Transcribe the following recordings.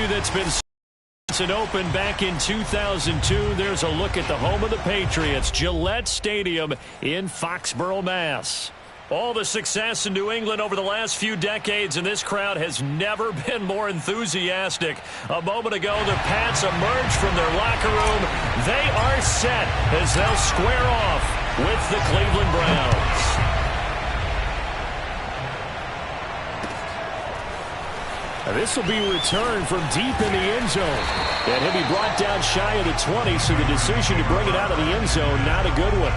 venue that's been and opened back in 2002. There's a look at the home of the Patriots, Gillette Stadium in Foxborough, Mass. All the success in New England over the last few decades, and this crowd has never been more enthusiastic. A moment ago, the Pats emerged from their locker room. They are set as they'll square off with the Cleveland Browns. This will be returned from deep in the end zone. And he'll be brought down shy of the 20, so the decision to bring it out of the end zone, not a good one.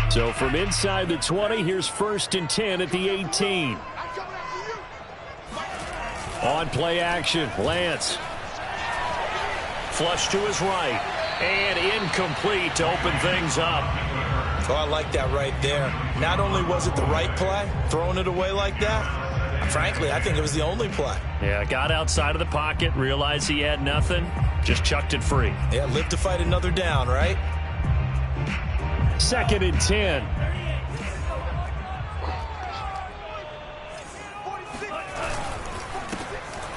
So from inside the 20, here's 1st and 10 at the 18. On play action, Lance. Flush to his right. And incomplete to open things up. Oh, I like that right there. Not only was it the right play, throwing it away like that, frankly, I think it was the only play. Yeah, got outside of the pocket, realized he had nothing, just chucked it free. Yeah, live to fight another down, right? 2nd and 10.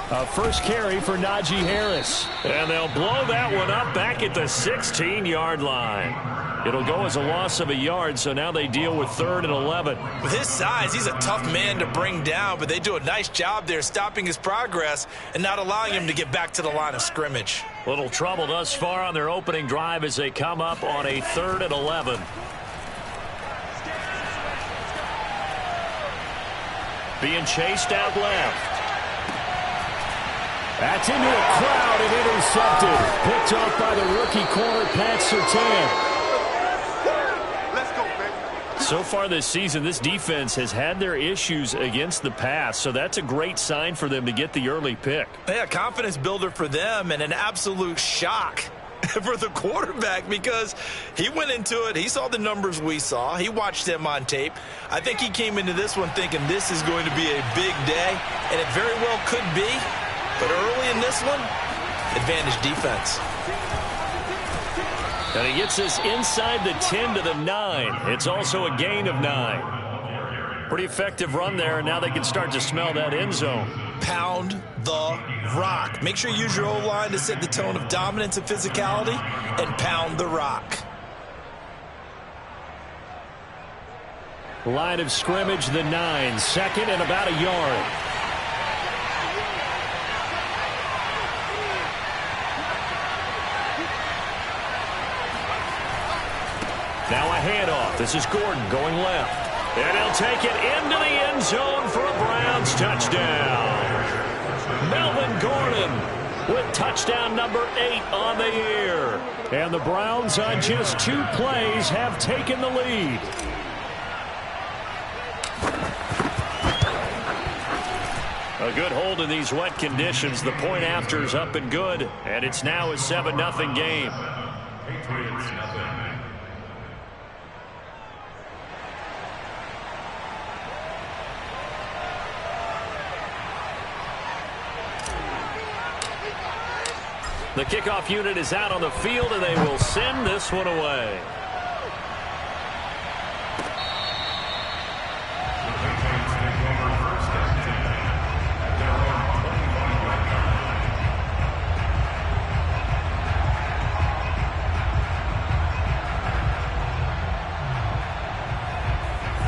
A first carry for Najee Harris. And they'll blow that one up back at the 16-yard line. It'll go as a loss of a yard, so now they deal with 3rd and 11. With his size, he's a tough man to bring down, but they do a nice job there stopping his progress and not allowing him to get back to the line of scrimmage. Little trouble thus far on their opening drive as they come up on a 3rd and 11. Being chased out left. That's into a crowd and intercepted. Picked off by the rookie corner, Pat Surtain. So far this season, this defense has had their issues against the pass, so that's a great sign for them to get the early pick. Yeah, confidence builder for them and an absolute shock for the quarterback because he went into it. He saw the numbers we saw. He watched them on tape. I think he came into this one thinking this is going to be a big day, and it very well could be. But early in this one, advantage defense. And he gets this inside the 10 to the 9. It's also a gain of 9. Pretty effective run there, and now they can start to smell that end zone. Pound the rock. Make sure you use your O-line to set the tone of dominance and physicality, and pound the rock. Line of scrimmage, the 9. 2nd and about a yard. Now a handoff. This is Gordon going left. And he'll take it into the end zone for a Browns touchdown. Melvin Gordon with touchdown number 8 on the year. And the Browns on just 2 plays have taken the lead. A good hold in these wet conditions. The point after is up and good. And it's now a 7-0 game. Patriots nothing. The kickoff unit is out on the field, and they will send this one away.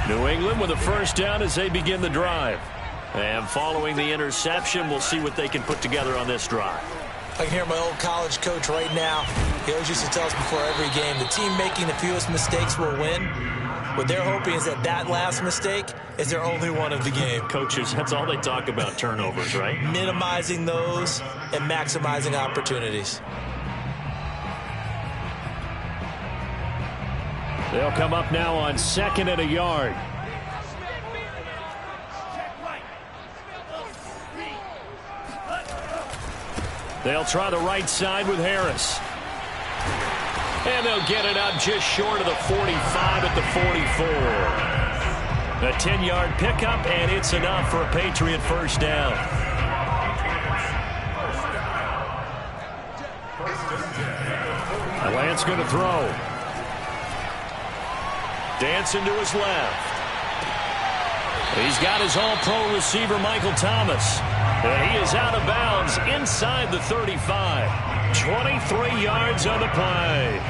New England with a first down as they begin the drive. And following the interception, we'll see what they can put together on this drive. I can hear my old college coach right now. He always used to tell us before every game, the team making the fewest mistakes will win. What they're hoping is that that last mistake is their only one of the game. Coaches, that's all they talk about, turnovers, right? Minimizing those and maximizing opportunities. They'll come up now on 2nd and a yard. They'll try the right side with Harris. And they'll get it up just short of the 45 at the 44. A 10-yard pickup, and it's enough for a Patriot first down. Lance going to throw. Dancing to his left. He's got his all-pro receiver, Michael Thomas. And he is out of bounds inside the 35. 23 yards on the play.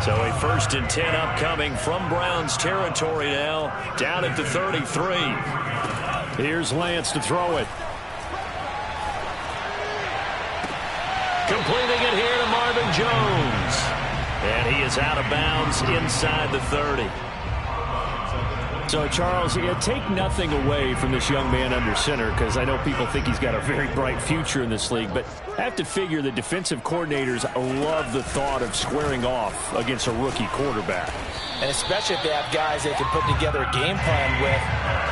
So a 1st and 10 upcoming from Browns territory now, down at the 33. Here's Lance to throw it. Completing it here to Marvin Jones. And he is out of bounds inside the 30. So, Charles, take nothing away from this young man under center, because I know people think he's got a very bright future in this league, but I have to figure the defensive coordinators love the thought of squaring off against a rookie quarterback. And especially if they have guys they can put together a game plan with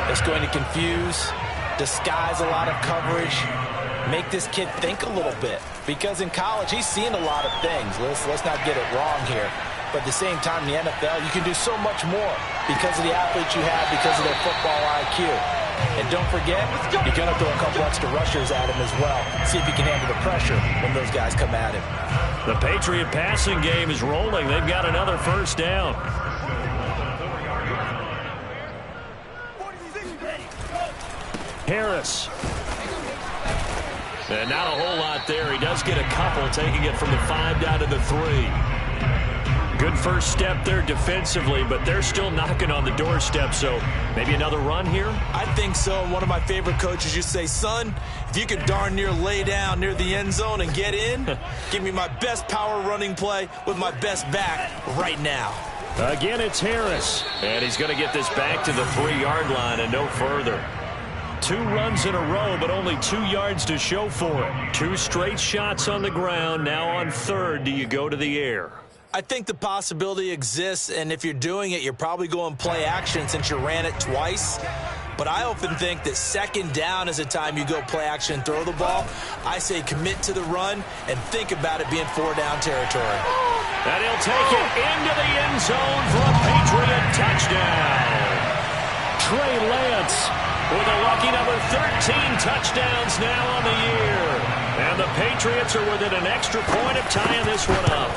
that's going to confuse, disguise a lot of coverage, make this kid think a little bit. Because in college, he's seen a lot of things. Let's not get it wrong here. But at the same time, in the NFL, you can do so much more because of the athletes you have, because of their football IQ. And don't forget, you got to throw a couple extra rushers at him as well. See if he can handle the pressure when those guys come at him. The Patriot passing game is rolling. They've got another first down. Harris. And not a whole lot there. He does get a couple, taking it from the 5 down to the 3. Good first step there defensively, but they're still knocking on the doorstep, so maybe another run here? I think so. One of my favorite coaches used to say, son, if you could darn near lay down near the end zone and get in, give me my best power running play with my best back right now. Again, it's Harris, and he's going to get this back to the 3-yard line and no further. 2 runs in a row, but only 2 yards to show for it. 2 straight shots on the ground. Now on 3rd, do you go to the air? I think the possibility exists, and if you're doing it, you're probably going play action since you ran it twice. But I often think that 2nd down is a time you go play action and throw the ball. I say commit to the run and think about it being 4-down territory. And he'll take it into the end zone for a Patriot touchdown. Trey Lance with a lucky number 13 touchdowns now on the year. And the Patriots are within an extra point of tying this one up.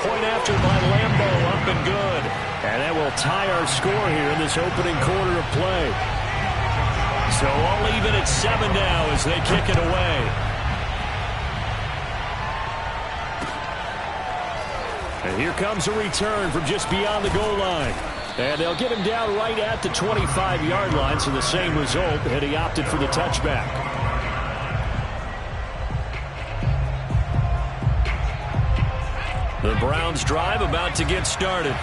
Point after by Lambeau, up and good. And that will tie our score here in this opening quarter of play. So I'll leave it at 7 now as they kick it away. And here comes a return from just beyond the goal line. And they'll get him down right at the 25-yard line, so the same result, and he opted for the touchback. The Browns drive about to get started.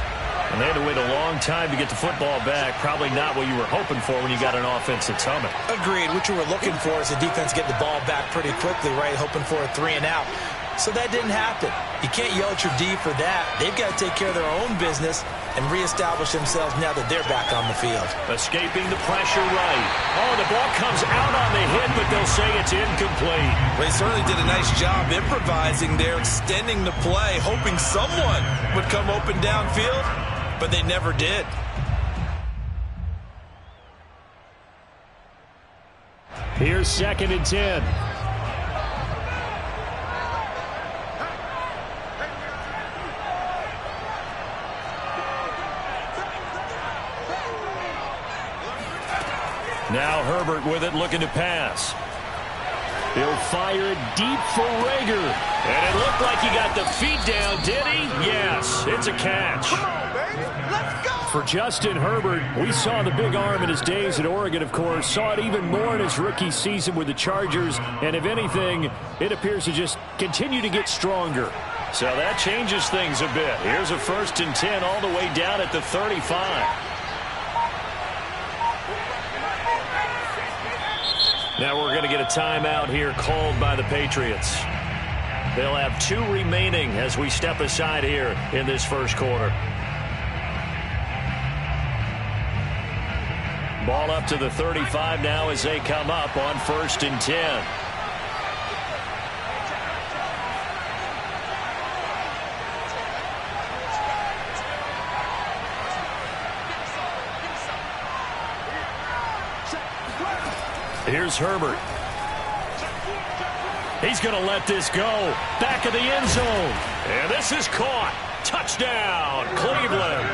And they had to wait a long time to get the football back. Probably not what you were hoping for when you got an offense that's humming. Agreed. What you were looking for is the defense getting the ball back pretty quickly, right? Hoping for a 3-and-out. So that didn't happen. You can't yell at your D for that. They've got to take care of their own business and reestablish themselves now that they're back on the field. Escaping the pressure right. Oh, the ball comes out on the hit, but they'll say it's incomplete. Well, they certainly did a nice job improvising there, extending the play, hoping someone would come open downfield, but they never did. Here's 2nd and 10. Now Herbert with it, looking to pass. He'll fire it deep for Rager. And it looked like he got the feet down, did he? Yes, it's a catch. Come on, baby. Let's go. For Justin Herbert, we saw the big arm in his days at Oregon, of course. Saw it even more in his rookie season with the Chargers. And if anything, it appears to just continue to get stronger. So that changes things a bit. Here's a 1st and 10 all the way down at the 35. Now we're going to get a timeout here called by the Patriots. They'll have 2 remaining as we step aside here in this first quarter. Ball up to the 35 now as they come up on 1st and 10. Here's Herbert. He's going to let this go. Back of the end zone. And this is caught. Touchdown, Cleveland.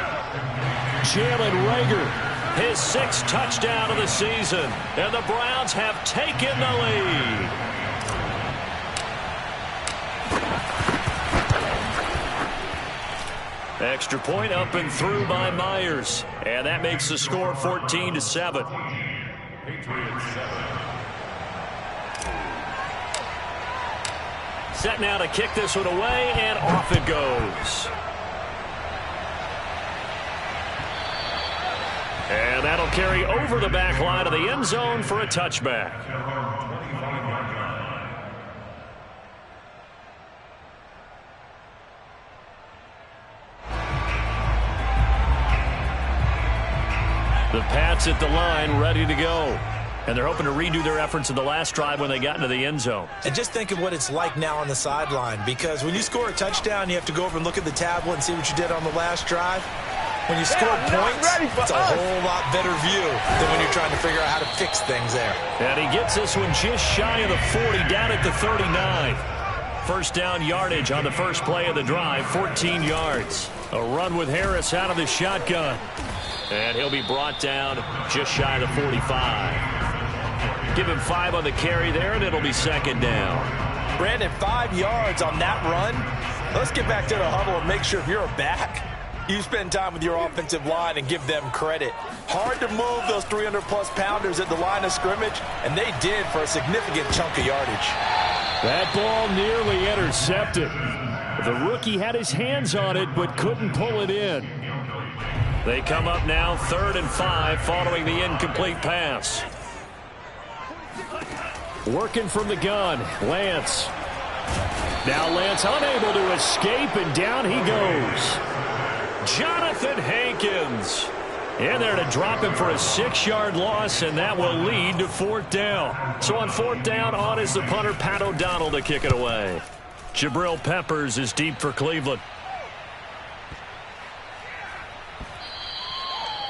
Jalen Reagor, his 6th touchdown of the season. And the Browns have taken the lead. Extra point up and through by Myers. And that makes the score 14-7. Set now to kick this one away, and off it goes. And that'll carry over the back line of the end zone for a touchback. The Pats at the line, ready to go. And they're hoping to redo their efforts in the last drive when they got into the end zone. And just think of what it's like now on the sideline, because when you score a touchdown, you have to go over and look at the tablet and see what you did on the last drive. When you score points, it's a whole lot better view than when you're trying to figure out how to fix things there. And he gets this one just shy of the 40, down at the 39. First down yardage on the first play of the drive, 14 yards. A run with Harris out of the shotgun. And he'll be brought down just shy of the 45. Give him 5 on the carry there, and it'll be second down. Brandon, 5 yards on that run. Let's get back to the huddle and make sure if you're a back, you spend time with your offensive line and give them credit. Hard to move those 300-plus pounders at the line of scrimmage, and they did for a significant chunk of yardage. That ball nearly intercepted. The rookie had his hands on it but couldn't pull it in. They come up now 3rd and 5 following the incomplete pass. Working from the gun, Lance. Now Lance unable to escape, and down he goes. Jonathan Hankins in there to drop him for a 6-yard loss, and that will lead to 4th down. So on 4th down, on is the punter, Pat O'Donnell, to kick it away. Jabril Peppers is deep for Cleveland.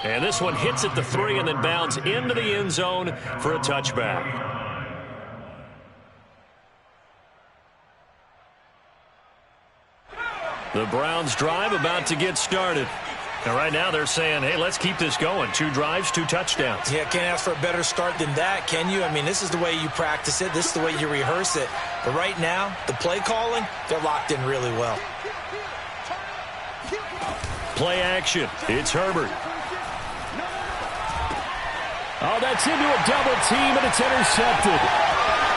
And this one hits at the 3 and then bounds into the end zone for a touchback. The Browns drive about to get started. And right now they're saying, hey, let's keep this going. 2 drives, 2 touchdowns. Yeah, can't ask for a better start than that, can you? I mean, this is the way you practice it. This is the way you rehearse it. But right now, the play calling, they're locked in really well. Play action. It's Herbert. Oh, that's into a double team, and it's intercepted.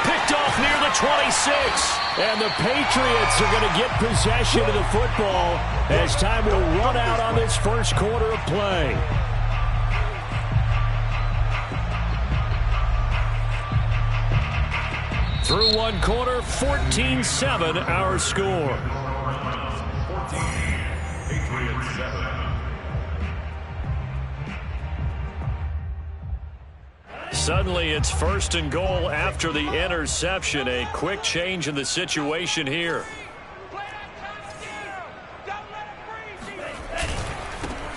Picked off near the 26. And the Patriots are going to get possession of the football as time will run out on this first quarter of play. Through one quarter, 14-7 our score. Patriots 7. Suddenly it's 1st and goal after the interception. A quick change in the situation here.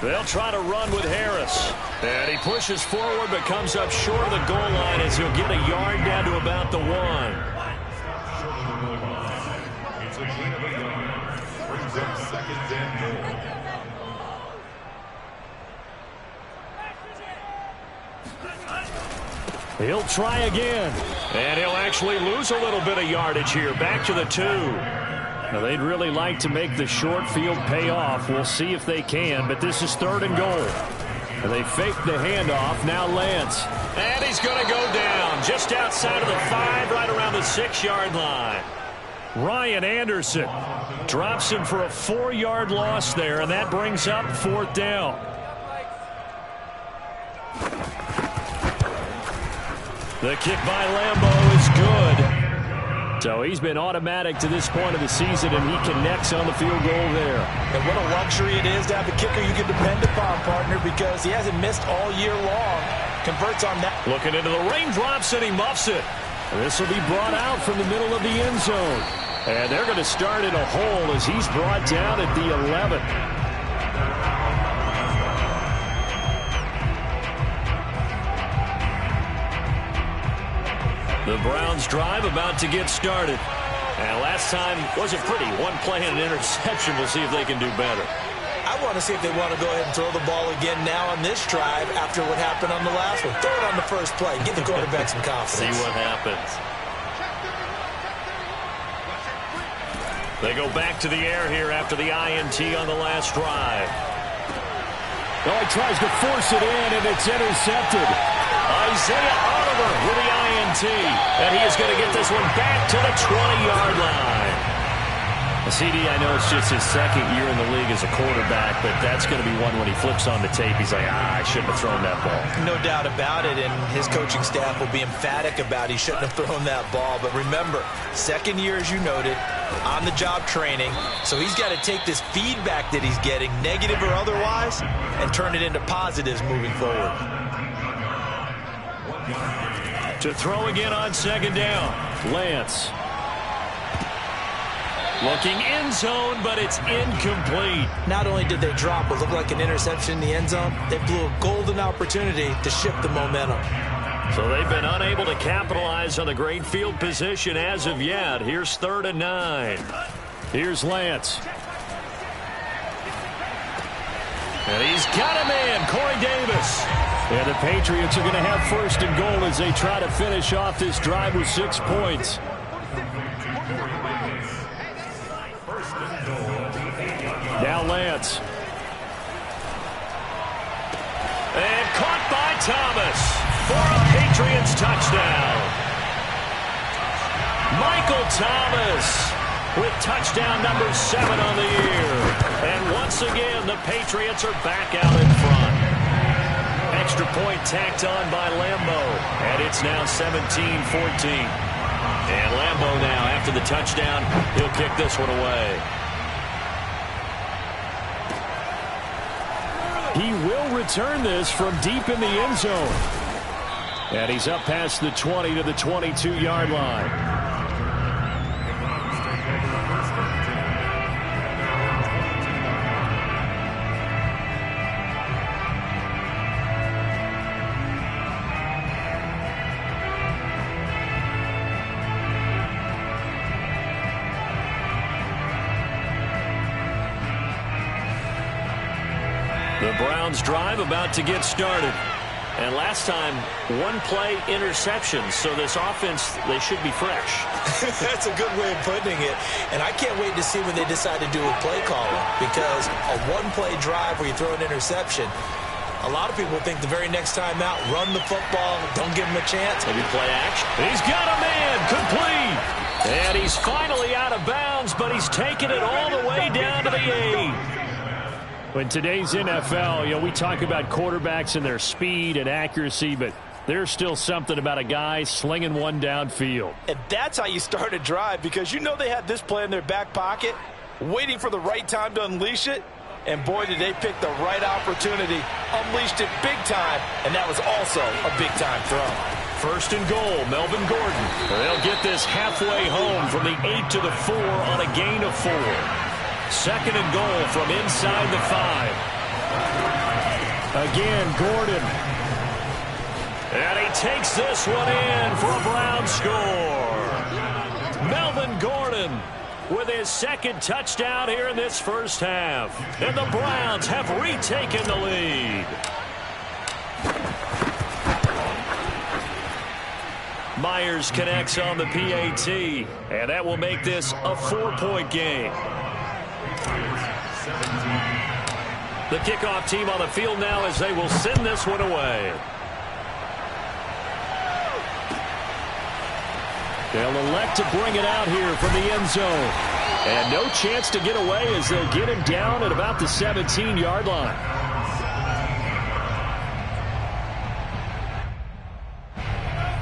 They'll try to run with Harris. And he pushes forward but comes up short of the goal line as he'll get a yard down to about the 1. It's a gain of a yard. Brings up 2nd and goal. He'll try again. And he'll actually lose a little bit of yardage here. Back to the 2. Now, they'd really like to make the short field pay off. We'll see if they can, but this is 3rd and goal. And they fake the handoff. Now Lance. And he's going to go down just outside of the 5, right around the 6-yard line. Ryan Anderson drops him for a 4-yard loss there, and that brings up 4th down. The kick by Lambeau is good. So he's been automatic to this point of the season, and he connects on the field goal there. And what a luxury it is to have a kicker you can depend upon, partner, because he hasn't missed all year long. Converts on that. Looking into the raindrops, and he muffs it. This will be brought out from the middle of the end zone. And they're going to start in a hole as he's brought down at the 11. The Browns drive about to get started. And last time wasn't pretty. One play and an interception. We'll see if they can do better. I want to see if they want to go ahead and throw the ball again now on this drive after what happened on the last one. Throw it on the first play. Give the quarterback some confidence. See what happens. They go back to the air here after the INT on the last drive. Oh, he tries to force it in, and it's intercepted. Isaiah Oliver with the INT. And he is going to get this one back to the 20-yard line. CD, I know it's just his second year in the league as a quarterback, but that's going to be one when he flips on the tape. He's like, I shouldn't have thrown that ball. No doubt about it, and his coaching staff will be emphatic about he shouldn't have thrown that ball. But remember, second year, as you noted, on-the-job training, so he's got to take this feedback that he's getting, negative or otherwise, and turn it into positives moving forward. To throw again on second down, Lance. Looking end zone, but it's incomplete. Not only did they drop what looked like an interception in the end zone, they blew a golden opportunity to shift the momentum. So they've been unable to capitalize on the great field position as of yet. Here's 3rd and 9. Here's Lance. And he's got a man, Corey Davis. And the Patriots are going to have 1st and goal as they try to finish off this drive with 6 points. Now Lance. And caught by Thomas for a Patriots touchdown. Michael Thomas with touchdown number 7 on the year. And once again, the Patriots are back out in front. Extra point tacked on by Lambo. And it's now 17-14. And Lambo now, after the touchdown, he'll kick this one away. He will return this from deep in the end zone. And he's up past the 20 to the 22-yard line. The Browns drive about to get started. And last time, one play interception. So this offense, they should be fresh. That's a good way of putting it. And I can't wait to see when they decide to do a play calling. Because a one-play drive where you throw an interception, a lot of people think the very next time out, run the football, don't give him a chance. Maybe play action. He's got a man, complete. And he's finally out of bounds, but he's taking it all the way down to the 8. In today's NFL, we talk about quarterbacks and their speed and accuracy, but there's still something about a guy slinging one downfield. And that's how you start a drive, because you know they had this play in their back pocket, waiting for the right time to unleash it. And boy, did they pick the right opportunity, unleashed it big time, and that was also a big-time throw. 1st and goal, Melvin Gordon. They'll get this halfway home from the 8 to the 4 on a gain of 4. 2nd and goal from inside the 5. Again, Gordon. And he takes this one in for a Brown score. Melvin Gordon with his 2nd touchdown here in this first half. And the Browns have retaken the lead. Myers connects on the PAT. And that will make this a 4-point game. The kickoff team on the field now as they will send this one away. They'll elect to bring it out here from the end zone. And no chance to get away as they'll get him down at about the 17-yard line.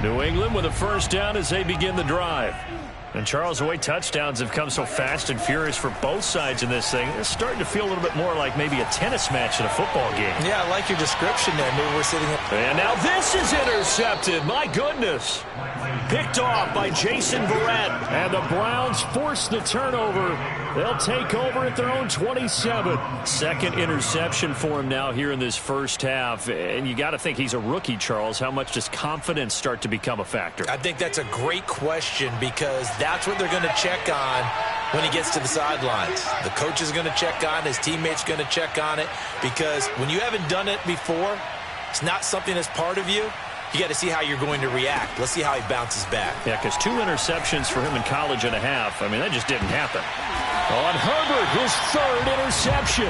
New England with a 1st down as they begin the drive. And Charles, the way touchdowns have come so fast and furious for both sides in this thing, it's starting to feel a little bit more like maybe a tennis match in a football game. Yeah, I like your description there. Maybe we're sitting up. And now this is intercepted. intercepted. My goodness. Picked off by Jason Verrett. And the Browns force the turnover. They'll take over at their own 27. Second interception for him now here in this first half. And you got to think he's a rookie, Charles. How much does confidence start to become a factor? I think that's a great question because that's what they're going to check on when he gets to the sidelines. The coach is going to check on, his teammates going to check on it, because when you haven't done it before, it's not something that's part of you. You got to see how you're going to react. Let's see how he bounces back. Yeah, because 2 interceptions for him in college and a half. I mean, that just didn't happen. On Herbert, his 3rd interception.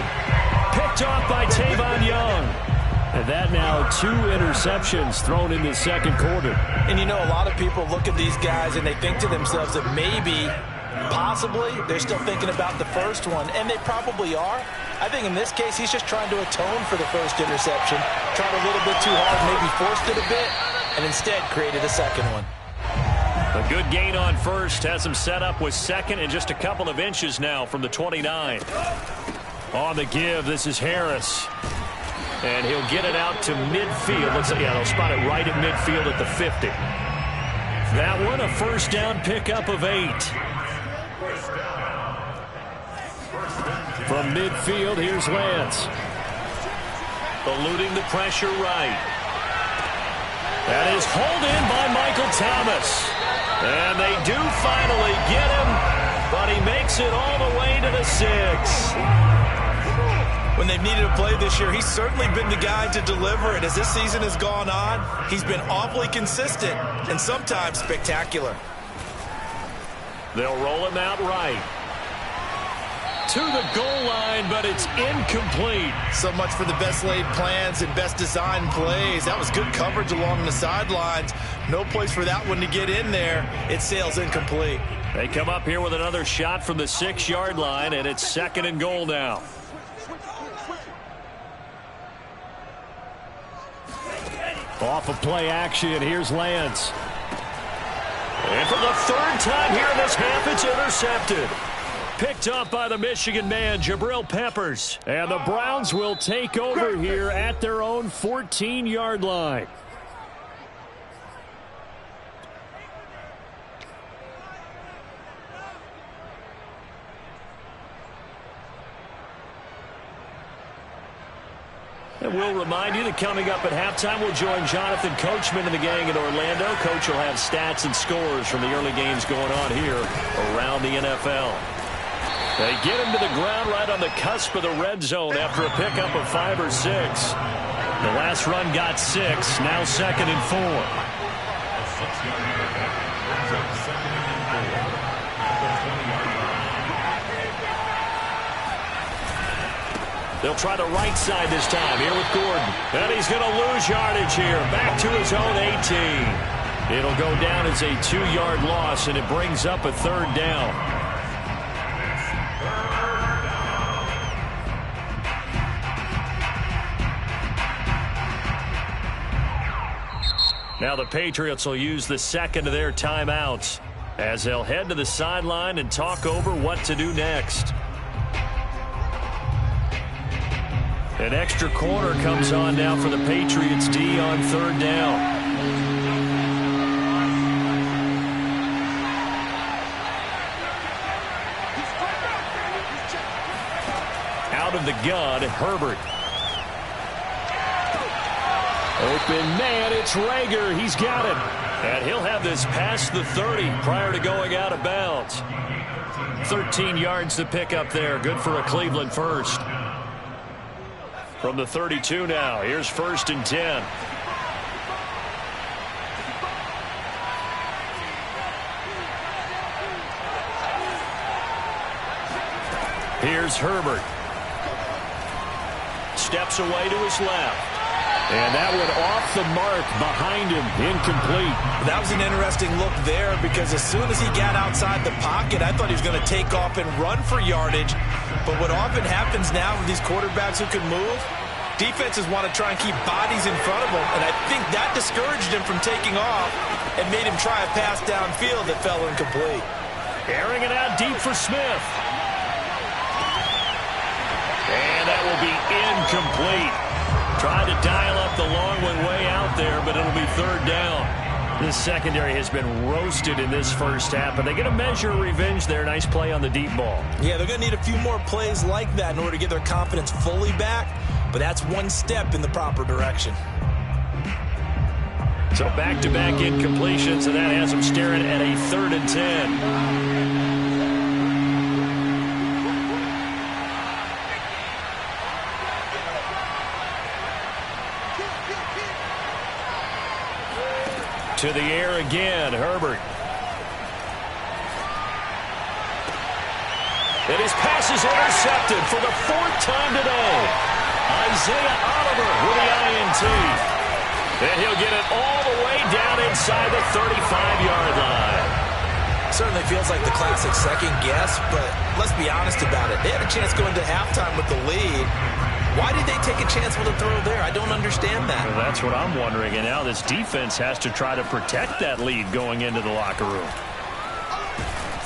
Picked off by Tavon Young. And that now 2 interceptions thrown in the second quarter. And you know, a lot of people look at these guys and they think to themselves that maybe, possibly, they're still thinking about the first one. And they probably are. I think in this case, he's just trying to atone for the first interception. Tried a little bit too hard, maybe forced it a bit, and instead created a second one. A good gain on first has him set up with second and just a couple of inches now from the 29. On the give, this is Harris. And he'll get it out to midfield. Looks like, yeah, they'll spot it right at midfield at the 50. That one, a first down pickup of 8. From midfield, here's Lance. Eluding the pressure right. That is hauled in by Michael Thomas. And they do finally get him, but he makes it all the way to the 6. When they've needed a play this year, he's certainly been the guy to deliver it. As this season has gone on, he's been awfully consistent and sometimes spectacular. They'll roll him out right. To the goal line, but it's incomplete. So much for the best laid plans and best designed plays. That was good coverage along the sidelines. No place for that one to get in there. It sails incomplete. They come up here with another shot from the 6-yard line, and it's 2nd and goal now. Off of play action, here's Lance. And for the 3rd time here in this half, it's intercepted. Picked up by the Michigan man, Jabril Peppers. And the Browns will take over here at their own 14-yard line. And we'll remind you that coming up at halftime, we'll join Jonathan Coachman and the gang in Orlando. Coach will have stats and scores from the early games going on here around the NFL. They get him to the ground right on the cusp of the red zone after a pickup of 5 or 6. The last run got 6, now 2nd and 4. They'll try the right side this time here with Gordon. And he's going to lose yardage here. Back to his own 18. It'll go down as a 2-yard loss, and it brings up a 3rd down. Now the Patriots will use the 2nd of their timeouts as they'll head to the sideline and talk over what to do next. An extra corner comes on now for the Patriots D on 3rd down. Out of the gun, Herbert. Open man, it's Rager. He's got it. And he'll have this past the 30 prior to going out of bounds. 13 yards to pick up there. Good for a Cleveland first. From the 32 now, here's 1st and 10. Here's Herbert. Steps away to his left. And that went off the mark behind him, incomplete. That was an interesting look there because as soon as he got outside the pocket, I thought he was going to take off and run for yardage. But what often happens now with these quarterbacks who can move, defenses want to try and keep bodies in front of them. And I think that discouraged him from taking off and made him try a pass downfield that fell incomplete. Airing it out deep for Smith. And that will be incomplete. Tried to dial up the long one way out there, but it'll be third down. This secondary has been roasted in this first half, but they get a measure of revenge there. Nice play on the deep ball. Yeah, they're going to need a few more plays like that in order to get their confidence fully back, but that's one step in the proper direction. So back-to-back incompletions, and that has them staring at a 3rd and 10. To the air again, Herbert. And his pass is intercepted for the 4th time today. Isaiah Oliver with the INT. And he'll get it all the way down inside the 35-yard line. Certainly feels like the classic second guess, but let's be honest about it. They had a chance going to halftime with the lead. Why did they take a chance with a throw there? I don't understand that. Well, that's what I'm wondering. And now this defense has to try to protect that lead going into the locker room.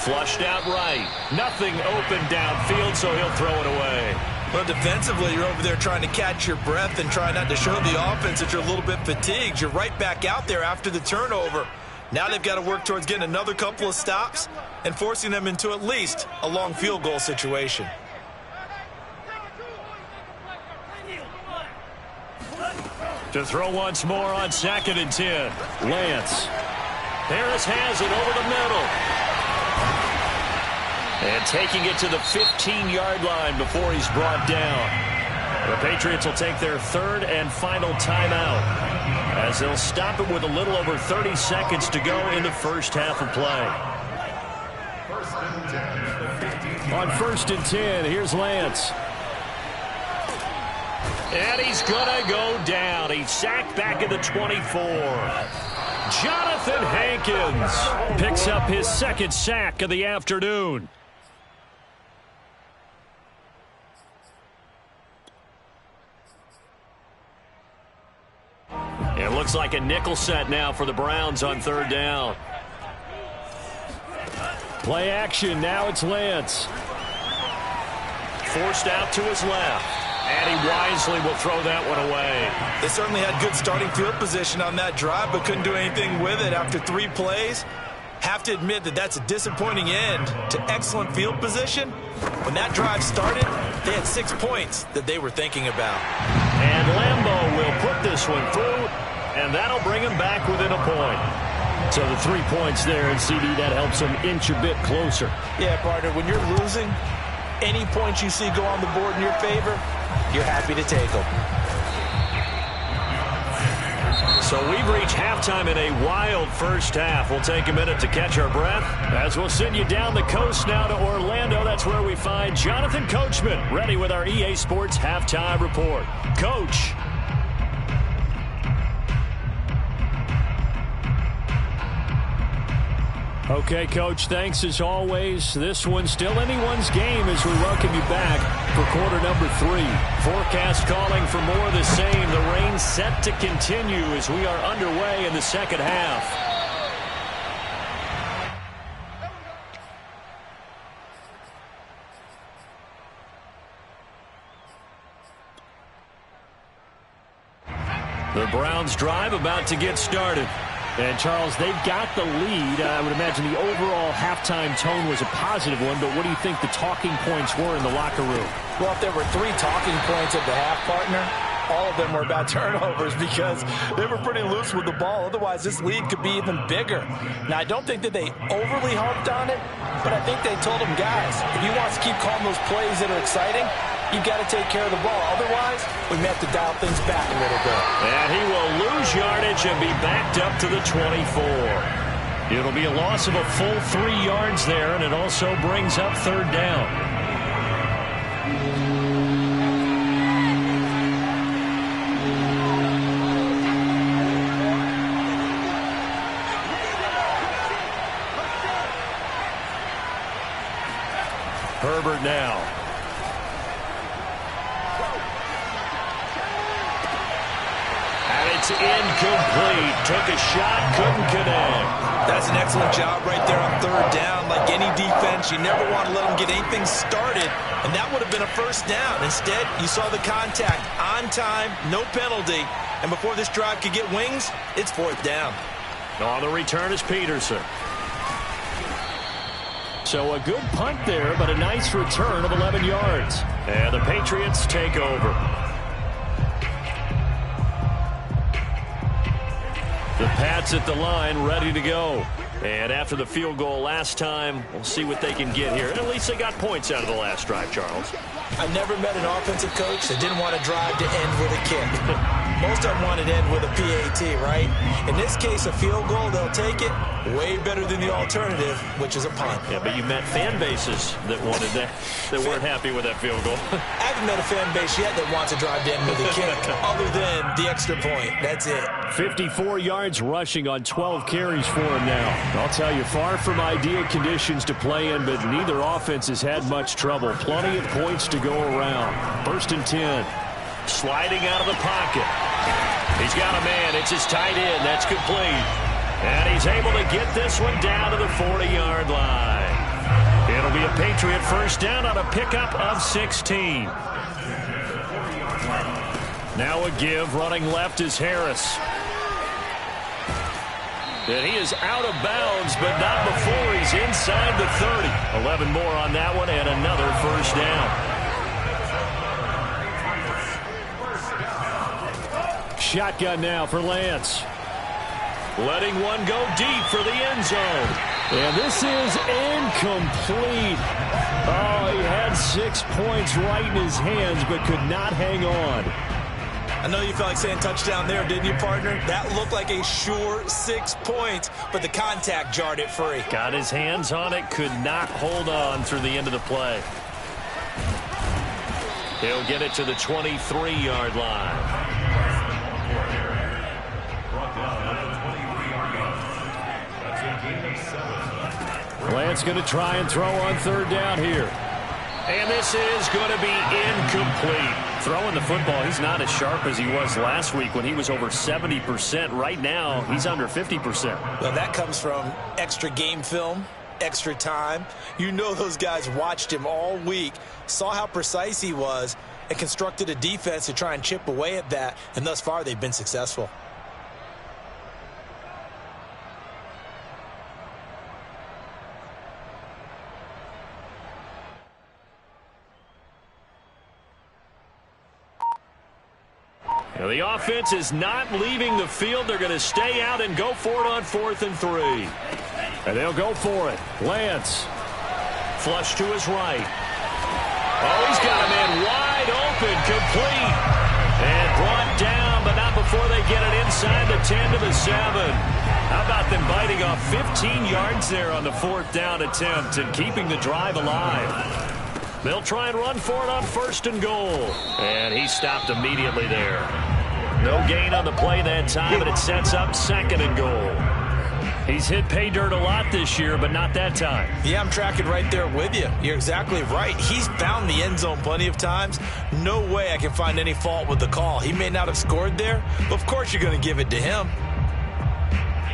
Flushed out right. Nothing open downfield, so he'll throw it away. Well, defensively, you're over there trying to catch your breath and try not to show the offense that you're a little bit fatigued. You're right back out there after the turnover. Now they've got to work towards getting another couple of stops and forcing them into at least a long field goal situation. To throw once more on 2nd and 10. Lance. Harris has it over the middle. And taking it to the 15-yard line before he's brought down. The Patriots will take their 3rd and final timeout as they'll stop it with a little over 30 seconds to go in the first half of play. On 1st and 10, here's Lance. And he's going to go down. He's sacked back at the 24. Jonathan Hankins picks up his 2nd sack of the afternoon. It looks like a nickel set now for the Browns on 3rd down. Play action. Now it's Lance. Forced out to his left. And he wisely will throw that one away. They certainly had good starting field position on that drive, but couldn't do anything with it after 3 plays. Have to admit that that's a disappointing end to excellent field position. When that drive started, they had 6 points that they were thinking about. And Lambeau will put this one through, and that'll bring him back within a point. So the 3 points there, and CD, that helps him inch a bit closer. Yeah, partner, when you're losing, any points you see go on the board in your favor, you're happy to take them. So we've reached halftime in a wild first half. We'll take a minute to catch our breath as we'll send you down the coast now to Orlando. That's where we find Jonathan Coachman ready with our EA Sports Halftime Report. Coach. Okay, Coach, thanks as always. This one's still anyone's game as we welcome you back for quarter number 3. Forecast calling for more of the same. The rain set to continue as we are underway in the second half. The Browns drive about to get started. And, Charles, they've got the lead. I would imagine the overall halftime tone was a positive one, but what do you think the talking points were in the locker room? Well, if there were 3 talking points at the half, partner, all of them were about turnovers because they were pretty loose with the ball. Otherwise, this lead could be even bigger. Now, I don't think that they overly harped on it, but I think they told them, guys, if you want to keep calling those plays that are exciting, you've got to take care of the ball. Otherwise, we may have to dial things back a little bit. And he will lose yardage and be backed up to the 24. It'll be a loss of a full 3 yards there, and it also brings up 3rd down. Herbert now. It's incomplete. took a shot, couldn't connect. That's an excellent job right there on third down. Like any defense, you never want to let them get anything started, and that would have been a first down. Instead, you saw the contact on time, no penalty, and before this drive could get wings, it's fourth down. On the return is Peterson. So a good punt there, but a nice return of 11 yards. And the Patriots take over. The Pats at the line, ready to go. And after the field goal last time, we'll see what they can get here. And at least they got points out of the last drive, Charles. I never met an offensive coach that didn't want to drive to end with a kick. Most of them want to end with a PAT, right? In this case, a field goal, they'll take it. Way better than the alternative, which is a punt. Yeah, but you met fan bases that wanted that, that weren't happy with that field goal. I haven't met a fan base yet that wants to drive to end with a kick, other than the extra point. That's it. 54 yards rushing on 12 carries for him now. I'll tell you, far from ideal conditions to play in, but neither offense has had much trouble. Plenty of points to go around. 1st and 10. Sliding out of the pocket. He's got a man. It's his tight end. That's complete. And he's able to get this one down to the 40-yard line. It'll be a Patriot first down on a pickup of 16. Now a give. Running left is Harris. And he is out of bounds, but not before he's inside the 30. 11 more on that one and another first down. Shotgun now for Lance. Letting one go deep for the end zone. And this is incomplete. Oh, he had 6 points right in his hands, but could not hang on. I know you felt like saying touchdown there, didn't you, partner? That looked like a sure 6 points, but the contact jarred it free. Got his hands on it, could not hold on through the end of the play. He'll get it to the 23-yard line. Lance going to try and throw on third down here. And this is going to be incomplete. Throwing the football, he's not as sharp as he was last week when he was over 70%. Right now, he's under 50%. Well, that comes from extra game film, extra time. You know those guys watched him all week, saw how precise he was, and constructed a defense to try and chip away at that. And thus far, they've been successful. Now the offense is not leaving the field. They're going to stay out and go for it on 4th and 3. And they'll go for it. Lance. Flush to his right. Oh, he's got a man wide open, complete. And brought down, but not before they get it inside the 10 to the 7. How about them biting off 15 yards there on the 4th down attempt and keeping the drive alive? They'll try and run for it on 1st and goal. And he stopped immediately there. No gain on the play that time, and it sets up 2nd and goal. He's hit pay dirt a lot this year, but not that time. Yeah, I'm tracking right there with you. You're exactly right. He's found the end zone plenty of times. No way I can find any fault with the call. He may not have scored there, but of course you're going to give it to him.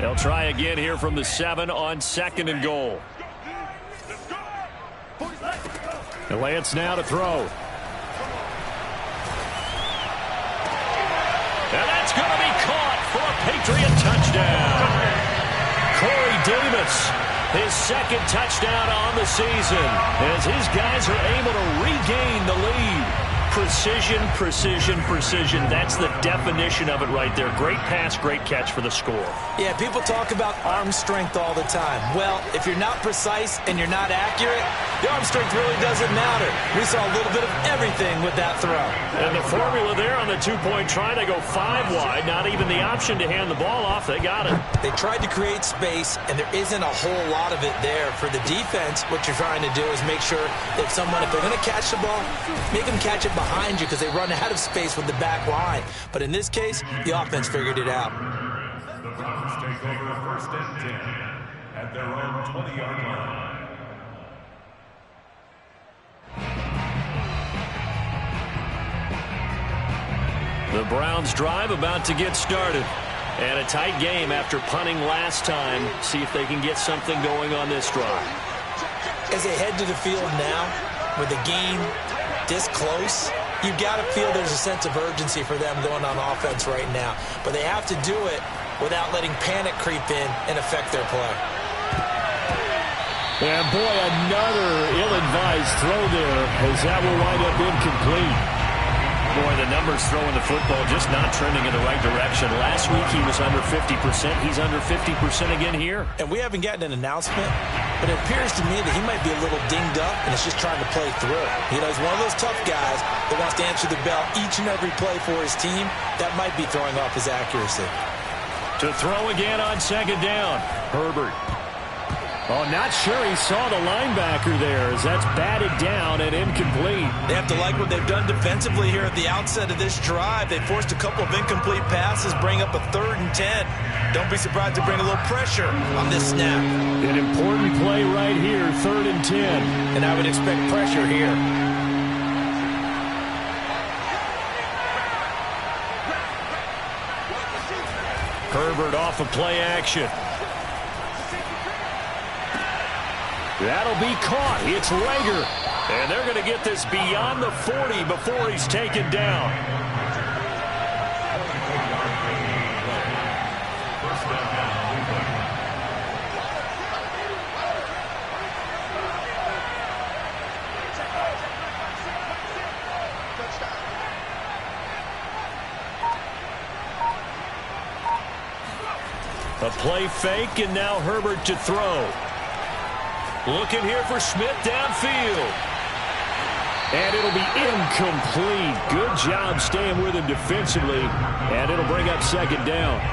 They'll try again here from the 7 on 2nd and goal. And Lance now to throw. And that's going to be caught for a Patriot touchdown. Corey Davis, his 2nd touchdown on the season, as his guys are able to regain the lead. Precision, precision, precision. That's the definition of it right there. Great pass, great catch for the score. Yeah, people talk about arm strength all the time. Well, if you're not precise and you're not accurate, the arm strength really doesn't matter. We saw a little bit of everything with that throw. And the formula there on the 2-point try, they go 5 wide. Not even the option to hand the ball off. They got it. They tried to create space, and there isn't a whole lot of it there. For the defense, what you're trying to do is make sure that someone, if they're going to catch the ball, make them catch it behind you because they run out of space with the back line. But in this case, the offense figured it out. The Browns take over 1st and 10 at their own 20-yard line. The Browns drive about to get started. And a tight game after punting last time. See if they can get something going on this drive. As they head to the field now, with the game this close, you've got to feel there's a sense of urgency for them going on offense right now. But they have to do it without letting panic creep in and affect their play. And boy, another ill-advised throw there as that will wind up incomplete. Boy, the numbers throwing the football just not trending in the right direction. Last week he was under 50%. He's under 50% again here. And we haven't gotten an announcement, but it appears to me that he might be a little dinged up and is just trying to play through. You know, he's one of those tough guys that wants to answer the bell each and every play for his team. That might be throwing off his accuracy. To throw again on second down. Herbert. Oh, not sure he saw the linebacker there as that's batted down and incomplete. They have to like what they've done defensively here at the outset of this drive. They forced a couple of incomplete passes, bring up a 3rd and 10. Don't be surprised to bring a little pressure on this snap. An important play right here, 3rd and 10. And I would expect pressure here. Herbert off of play action. That'll be caught. It's Rager. And they're going to get this beyond the 40 before he's taken down. A play fake, and now Herbert to throw. Looking here for Smith downfield. And it'll be incomplete. Good job staying with him defensively. And it'll bring up second down.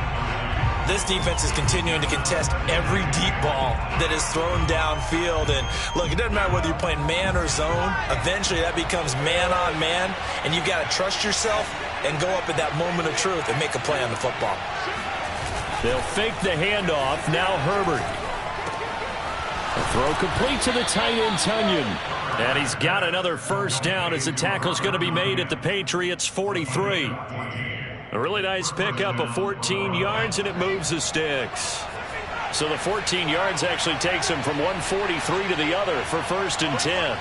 This defense is continuing to contest every deep ball that is thrown downfield. And look, it doesn't matter whether you're playing man or zone. Eventually that becomes man on man. And you've got to trust yourself and go up at that moment of truth and make a play on the football. They'll fake the handoff. Now Herbert. A throw complete to the tight end, Tunyon. And he's got another first down as the tackle's going to be made at the Patriots' 43. A really nice pickup of 14 yards, and it moves the sticks. So the 14 yards actually takes him from 143 to the other for 1st and 10.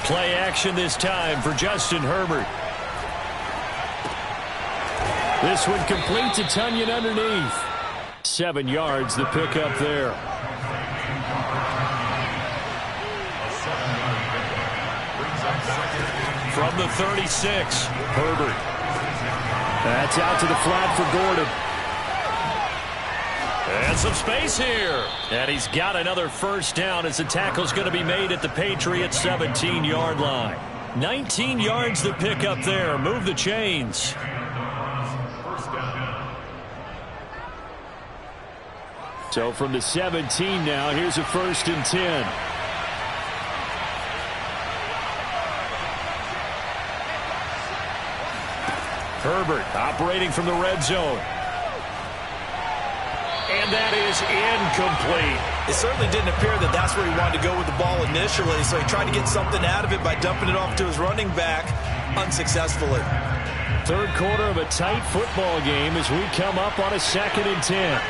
Play action this time for Justin Herbert. This one complete to Tunyon underneath. 7 yards, the pickup there. From the 36, Herbert. That's out to the flat for Gordon. And some space here. And he's got another first down as the tackle's going to be made at the Patriots' 17-yard line. 19 yards the pickup there. Move the chains. So from the 17 now, here's a 1st and 10. Herbert operating from the red zone. And that is incomplete. It certainly didn't appear that that's where he wanted to go with the ball initially, so he tried to get something out of it by dumping it off to his running back unsuccessfully. 3rd quarter of a tight football game as we come up on a 2nd and 10.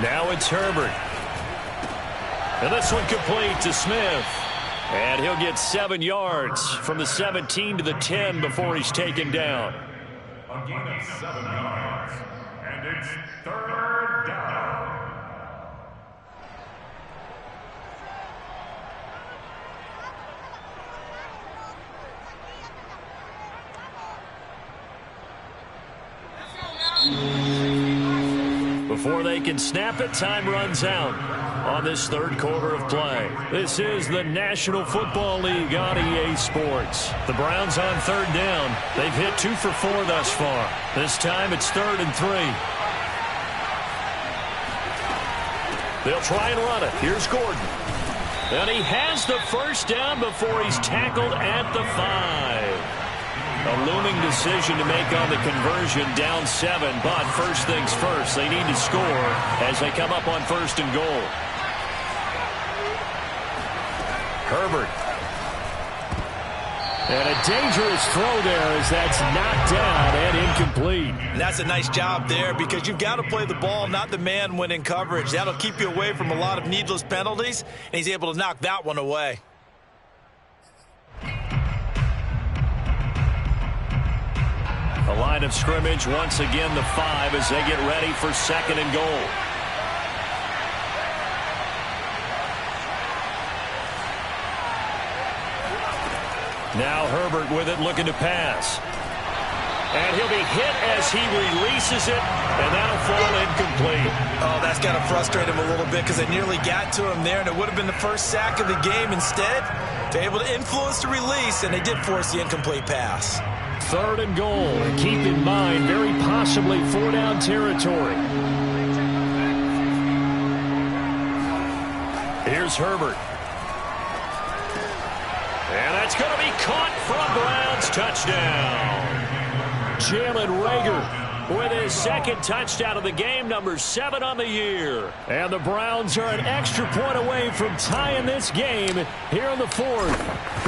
Now it's Herbert. And this one complete to Smith. And he'll get 7 yards from the 17 to the 10 before he's taken down. A gain of 7 yards. And it's 3rd down. Before they can snap it, time runs out on this 3rd quarter of play. This is the National Football League on EA Sports. The Browns on 3rd down. They've hit 2 for 4 thus far. This time it's 3rd and 3. They'll try and run it. Here's Gordon. And he has the first down before he's tackled at the 5. A looming decision to make on the conversion, down 7, but first things first, they need to score as they come up on 1st and goal. Herbert. And a dangerous throw there as that's knocked down and incomplete. And that's a nice job there because you've got to play the ball, not the man when in coverage. That'll keep you away from a lot of needless penalties, and he's able to knock that one away. The line of scrimmage, once again the 5 as they get ready for 2nd and goal. Now Herbert with it, looking to pass. And he'll be hit as he releases it, and that'll fall incomplete. Oh, that's got to frustrate him a little bit because they nearly got to him there, and it would have been the first sack of the game. Instead, they're able to influence the release, and they did force the incomplete pass. 3rd and goal. And keep in mind, very possibly 4-down territory. Here's Herbert. And that's going to be caught from Browns. Touchdown. Jalen Reagor with his 2nd touchdown of the game, number 7 on the year. And the Browns are an extra point away from tying this game here in the 4th.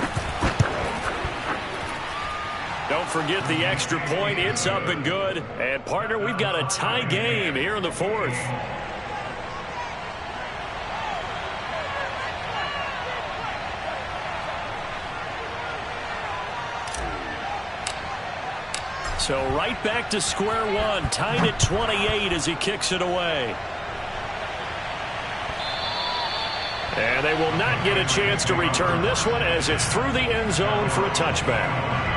Don't forget the extra point. It's up and good. And, partner, we've got a tie game here in the 4th. So right back to square one, tied at 28 as he kicks it away. And they will not get a chance to return this one as it's through the end zone for a touchback.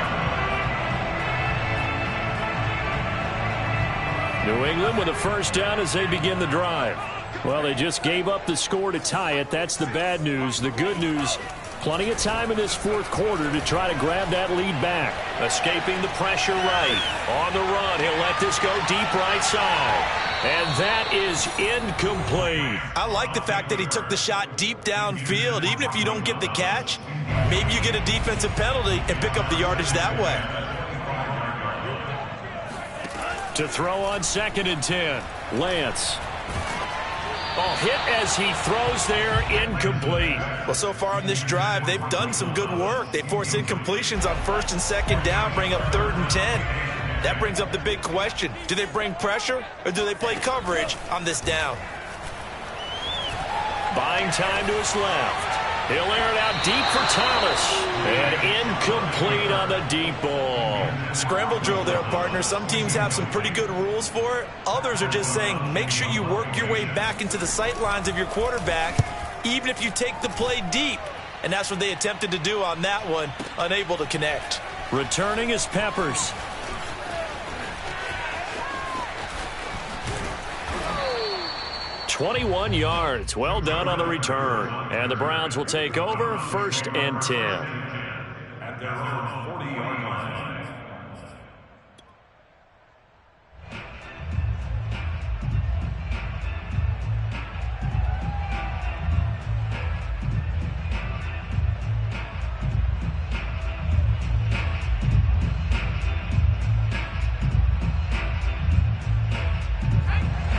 New England with a 1st down as they begin the drive. Well, they just gave up the score to tie it. That's the bad news. The good news, plenty of time in this 4th quarter to try to grab that lead back. Escaping the pressure right. On the run, he'll let this go deep right side. And that is incomplete. I like the fact that he took the shot deep downfield. Even if you don't get the catch, maybe you get a defensive penalty and pick up the yardage that way. To throw on 2nd and 10. Lance. Oh, hit as he throws there, incomplete. Well, so far in this drive, they've done some good work. They force incompletions on 1st and 2nd down, bring up 3rd and 10. That brings up the big question. Do they bring pressure or do they play coverage on this down? Buying time to his left. He'll air it out deep for Thomas. And incomplete on the deep ball. Scramble drill there, partner. Some teams have some pretty good rules for it. Others are just saying make sure you work your way back into the sight lines of your quarterback, even if you take the play deep. And that's what they attempted to do on that one, unable to connect. Returning is Peppers. "21 yards. Well done on the return. And the Browns will take over 1st and 10. At their own 40-yard line.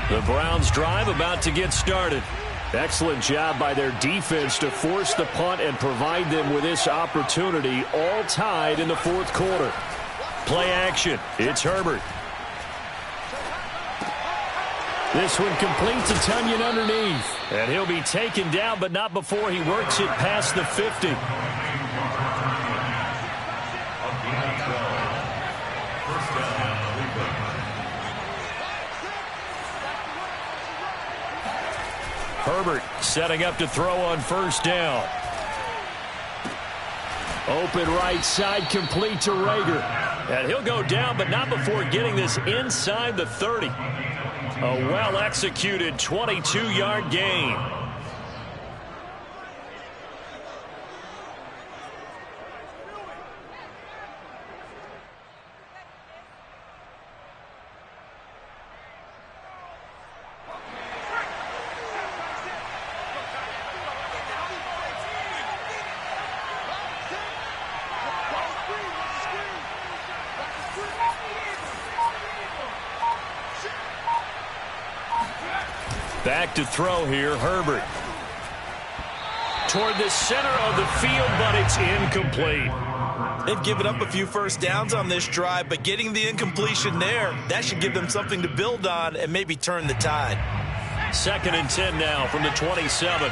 The Browns drive about to get started. Excellent job by their defense to force the punt and provide them with this opportunity, all tied in the 4th quarter. Play action. It's Herbert. This one completes a Tunyon underneath. And he'll be taken down, but not before he works it past the 50. Herbert setting up to throw on 1st down. Open right side, complete to Reagor. And he'll go down, but not before getting this inside the 30. A well-executed 22-yard gain. Back to throw here, Herbert. Toward the center of the field, but it's incomplete. They've given up a few first downs on this drive, but getting the incompletion there, that should give them something to build on and maybe turn the tide. 2nd and 10 now from the 27.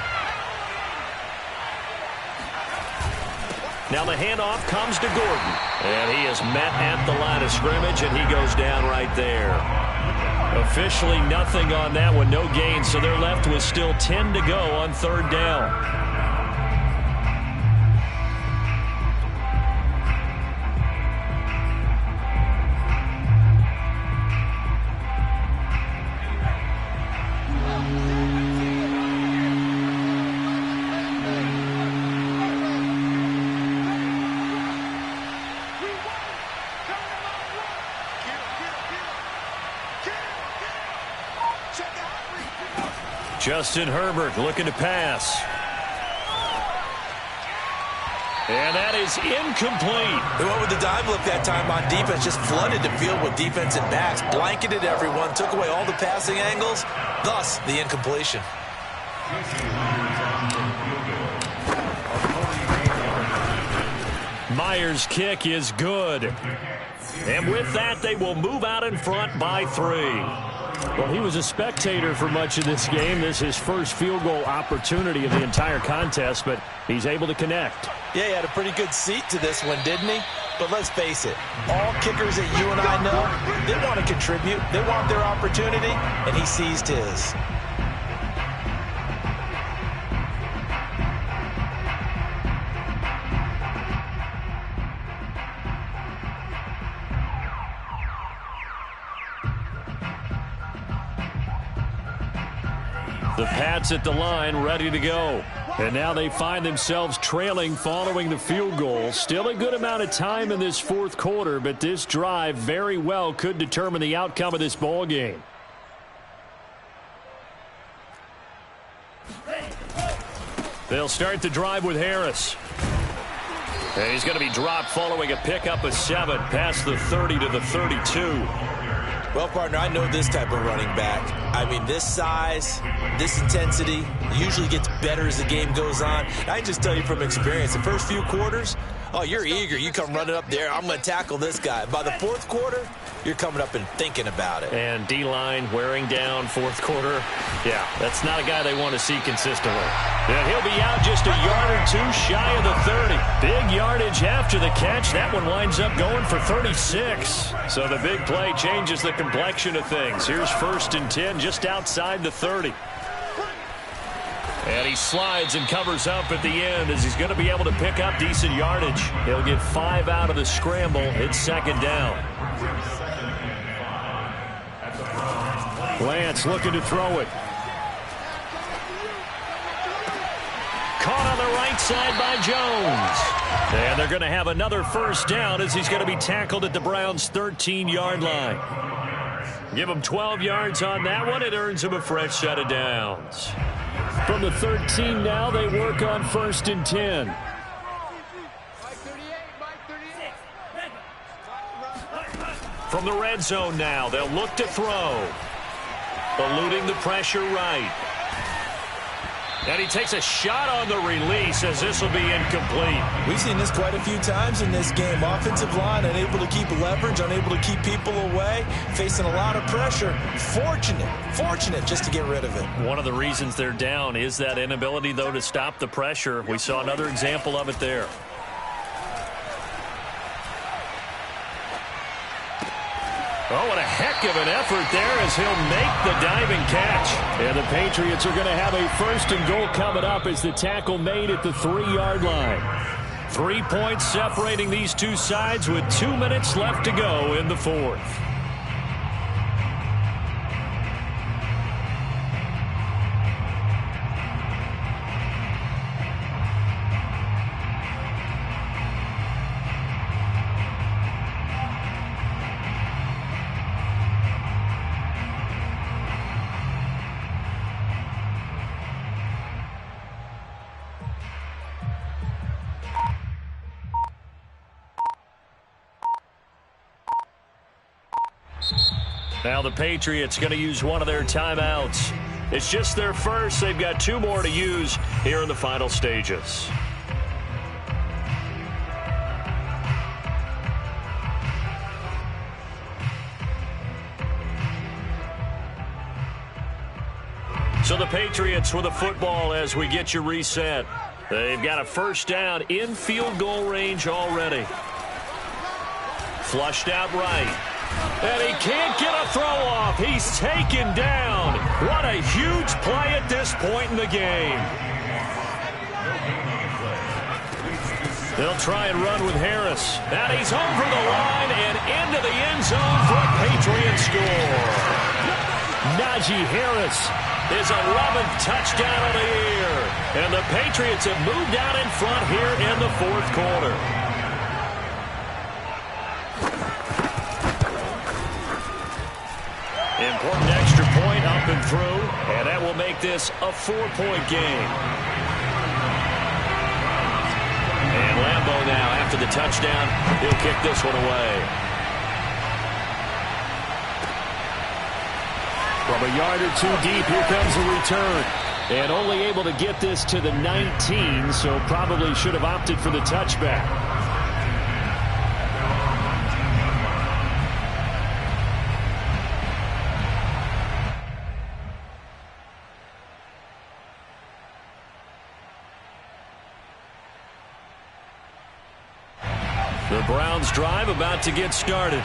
Now the handoff comes to Gordon. And he is met at the line of scrimmage, and he goes down right there. Officially nothing on that one, no gain, so they're left with still 10 to go on 3rd down. Justin Herbert looking to pass. And that is incomplete. They went with the dime look that time on defense, just flooded the field with defensive backs, blanketed everyone, took away all the passing angles, thus the incompletion. Myers' kick is good. And with that, they will move out in front by 3. Well, he was a spectator for much of this game. This is his first field goal opportunity of the entire contest, but he's able to connect. Yeah, he had a pretty good seat to this one, didn't he? But let's face it, all kickers that you and I know, they want to contribute. They want their opportunity, and he seized his. The Pats at the line, ready to go. And now they find themselves trailing following the field goal. Still a good amount of time in this 4th quarter, but this drive very well could determine the outcome of this ball game. They'll start the drive with Harris. And he's going to be dropped following a pickup of 7 past the 30 to the 32. Well, partner, I know this type of running back. I mean, this size, this intensity usually gets better as the game goes on. I can just tell you from experience, the first few quarters, oh, you're eager. You come running up there. I'm going to tackle this guy. By the 4th quarter, you're coming up and thinking about it. And D-line wearing down 4th quarter. Yeah, that's not a guy they want to see consistently. And he'll be out just a yard or 2 shy of the 30. Big yardage after the catch. That one winds up going for 36. So the big play changes the complexion of things. Here's 1st and 10 just outside the 30. And he slides and covers up at the end as he's going to be able to pick up decent yardage. He'll get 5 out of the scramble. It's 2nd down. Lance looking to throw it. Caught on the right side by Jones. And they're going to have another 1st down as he's going to be tackled at the Browns' 13-yard line. Give him 12 yards on that one. It earns him a fresh set of downs. From the 13 now, they work on 1st and 10. From the red zone now, they'll look to throw. Eluding the pressure right. And he takes a shot on the release as this will be incomplete. We've seen this quite a few times in this game. Offensive line unable to keep leverage, unable to keep people away, facing a lot of pressure. Fortunate just to get rid of it. One of the reasons they're down is that inability, though, to stop the pressure. We saw another example of it there. Oh, what a heck of an effort there as he'll make the diving catch. And the Patriots are going to have a 1st and goal coming up as the tackle made at the 3-yard line. 3 points separating these two sides with 2 minutes left to go in the 4th. Now the Patriots going to use one of their timeouts. It's just their first. They've got 2 more to use here in the final stages. So the Patriots with the football as we get you reset. They've got a first down in field goal range already. Flushed out right. And he can't get a throw off. He's taken down. What a huge play at this point in the game. They'll try and run with Harris. And he's over the line and into the end zone for a Patriot score. Najee Harris, his 11th touchdown of the year. And the Patriots have moved out in front here in the 4th quarter. Important extra point up and through, and that will make this a 4-point game. And Lambeau now, after the touchdown, he'll kick this one away. From a yard or 2 deep, here comes a return. And only able to get this to the 19, so probably should have opted for the touchback. The Browns drive about to get started.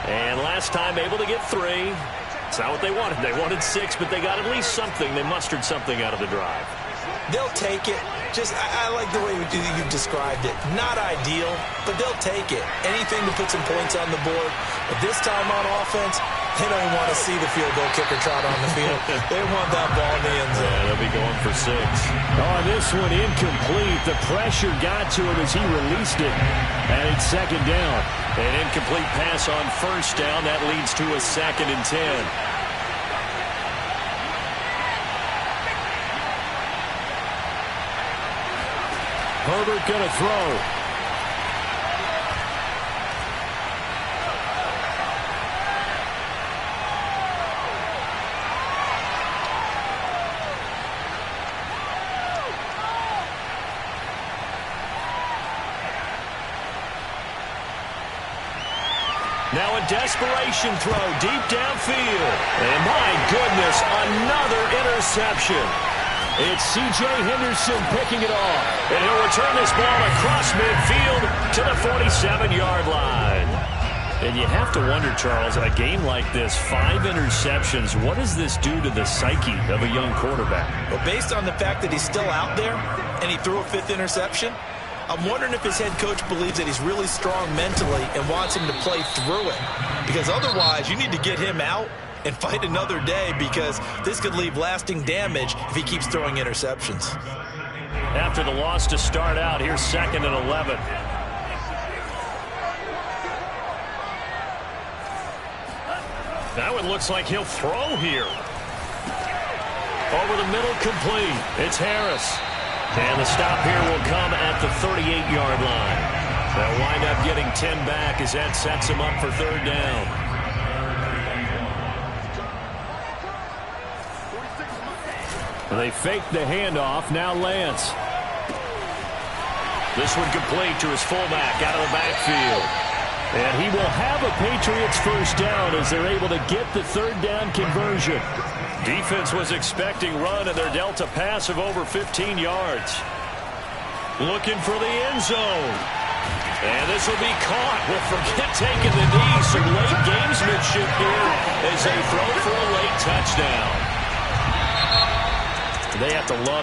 And last time able to get 3. It's not what they wanted. They wanted 6, but they got at least something. They mustered something out of the drive. They'll take it. I like the way you've described it. Not ideal, but they'll take it. Anything to put some points on the board. But this time on offense, they don't even want to see the field goal kicker trot on the field. They want that ball in the end zone. Yeah, they'll be going for 6. Oh, this one incomplete. The pressure got to him as he released it. And it's 2nd down. An incomplete pass on 1st down. That leads to a 2nd and 10. Herbert going to throw. Now a desperation throw deep downfield. And my goodness, another interception. It's C.J. Henderson picking it off. And he'll return this ball across midfield to the 47-yard line. And you have to wonder, Charles, a game like this, 5 interceptions, what does this do to the psyche of a young quarterback? Well, based on the fact that he's still out there and he threw a 5th interception, I'm wondering if his head coach believes that he's really strong mentally and wants him to play through it. Because otherwise, you need to get him out and fight another day, because this could leave lasting damage if he keeps throwing interceptions. After the loss to start out, here's 2nd and 11. Now it looks like he'll throw here. Over the middle, complete. It's Harris. And the stop here will come at the 38-yard line. They'll wind up getting 10 back as that sets him up for 3rd down. They fake the handoff. Now Lance. This one complete to his fullback out of the backfield. And he will have a Patriots first down as they're able to get the 3rd down conversion. Defense was expecting run, and they're dealt a pass of over 15 yards. Looking for the end zone. And this will be caught. Well, forget taking the knee. Some late gamesmanship here as they throw for a late touchdown. They have to love